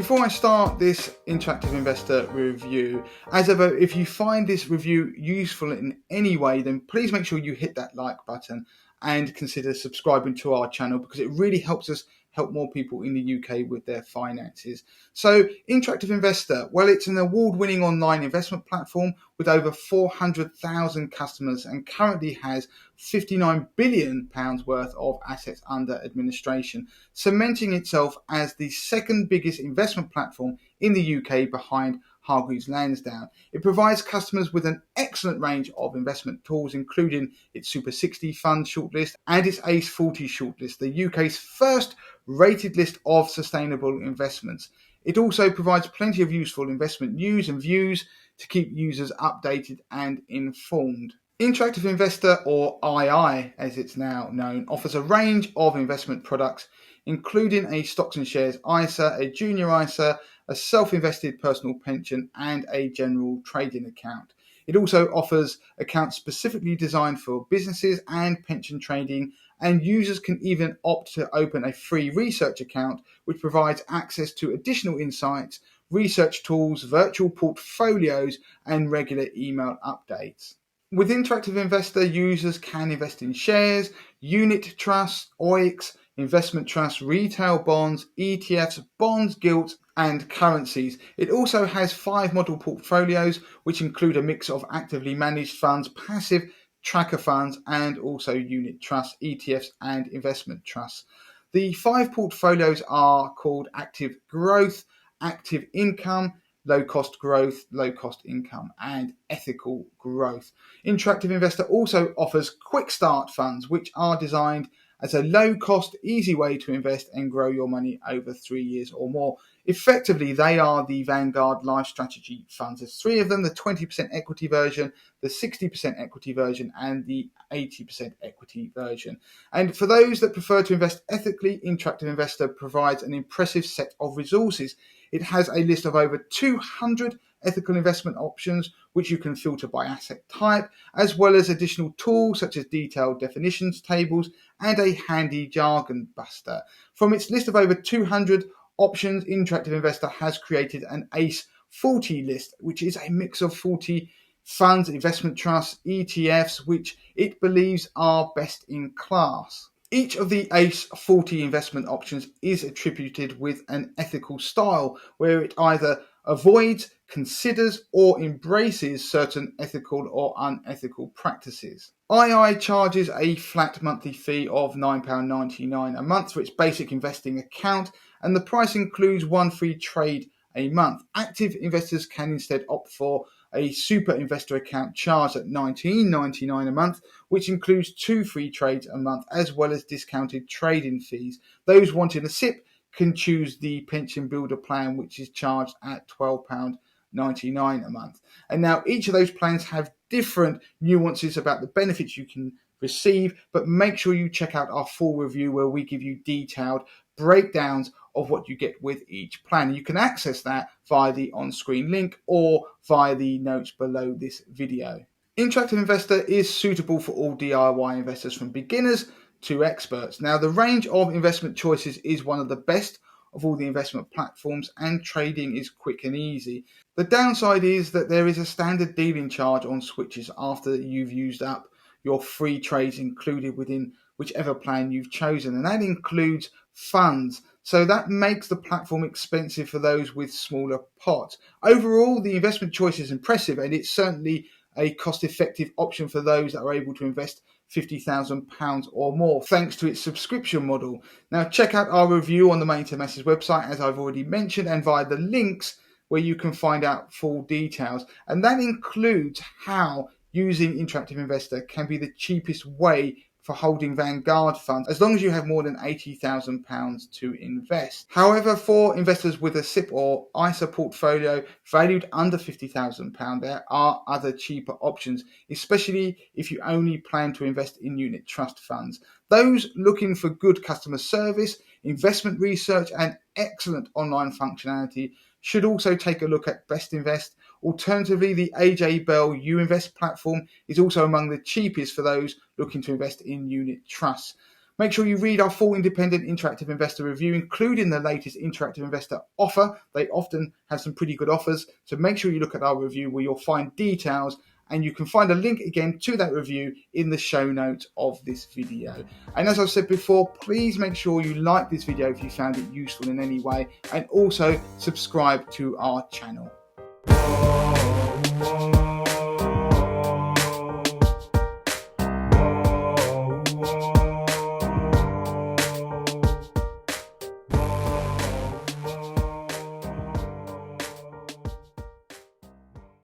Before I start this Interactive Investor review, as ever, if you find this review useful in any way, then please make sure you hit that like button and consider subscribing to our channel, because it really helps us help more people in the UK with their finances. So Interactive Investor, well, it's an award-winning online investment platform with over 400,000 customers and currently has £59 billion worth of assets under administration, cementing itself as the second biggest investment platform in the UK behind Hargreaves Lansdown. It provides customers with an excellent range of investment tools, including its Super 60 fund shortlist and its ACE 40 shortlist, the UK's first rated list of sustainable investments. It also provides plenty of useful investment news and views to keep users updated and informed. Interactive Investor, or II as it's now known, offers a range of investment products, including a stocks and shares ISA, a junior ISA, a self-invested personal pension, and a general trading account. It also offers accounts specifically designed for businesses and pension trading, and users can even opt to open a free research account, which provides access to additional insights, research tools, virtual portfolios, and regular email updates. With Interactive Investor, users can invest in shares, unit trusts, OICs, investment trusts, retail bonds, ETFs, bonds, gilts, and currencies. It also has 5 model portfolios, which include a mix of actively managed funds, passive tracker funds, and also unit trusts, ETFs, and investment trusts. The 5 portfolios are called Active Growth, Active Income, Low Cost Growth, Low Cost Income, and Ethical Growth. Interactive Investor also offers Quick Start funds, which are designed as a low cost, easy way to invest and grow your money over 3 years or more. Effectively, they are the Vanguard Life Strategy funds. There's 3 of them: the 20% equity version, the 60% equity version, and the 80% equity version. And for those that prefer to invest ethically, Interactive Investor provides an impressive set of resources. It has a list of over 200 ethical investment options, which you can filter by asset type, as well as additional tools such as detailed definitions tables and a handy jargon buster. From its list of over 200 options, Interactive Investor has created an ACE 40 list, which is a mix of 40 funds, investment trusts, ETFs, which it believes are best in class. Each of the ACE 40 investment options is attributed with an ethical style, where it either avoids, considers, or embraces certain ethical or unethical practices. II charges a flat monthly fee of £9.99 a month for its basic investing account, and the price includes 1 free trade a month. Active investors can instead opt for a super investor account charged at £19.99 a month, which includes 2 free trades a month, as well as discounted trading fees. Those wanting a SIP can choose the Pension Builder plan, which is charged at £12.99 a month. And now each of those plans have different nuances about the benefits you can receive, but make sure you check out our full review where we give you detailed breakdowns of what you get with each plan. You can access that via the on-screen link or via the notes below this video. Interactive Investor is suitable for all DIY investors, from beginners to experts. Now, the range of investment choices is one of the best of all the investment platforms, and trading is quick and easy. The downside is that there is a standard dealing charge on switches after you've used up your free trades included within whichever plan you've chosen, and that includes funds. So that makes the platform expensive for those with smaller pots. Overall, the investment choice is impressive, and it's certainly a cost-effective option for those that are able to invest £50,000 or more, thanks to its subscription model. Now, check out our review on the Main Masses website, as I've already mentioned, and via the links where you can find out full details. And that includes how using Interactive Investor can be the cheapest way for holding Vanguard funds, as long as you have more than £80,000 to invest. However, for investors with a SIP or ISA portfolio valued under £50,000, there are other cheaper options, especially if you only plan to invest in unit trust funds. Those looking for good customer service, investment research, and excellent online functionality should also take a look at Best Invest. Alternatively, the AJ Bell UInvest platform is also among the cheapest for those looking to invest in unit trusts. Make sure you read our full independent interactive investor review, including the latest interactive investor offer. They often have some pretty good offers, so make sure you look at our review where you'll find details, and you can find a link again to that review in the show notes of this video. And as I've said before, please make sure you like this video if you found it useful in any way, and also subscribe to our channel.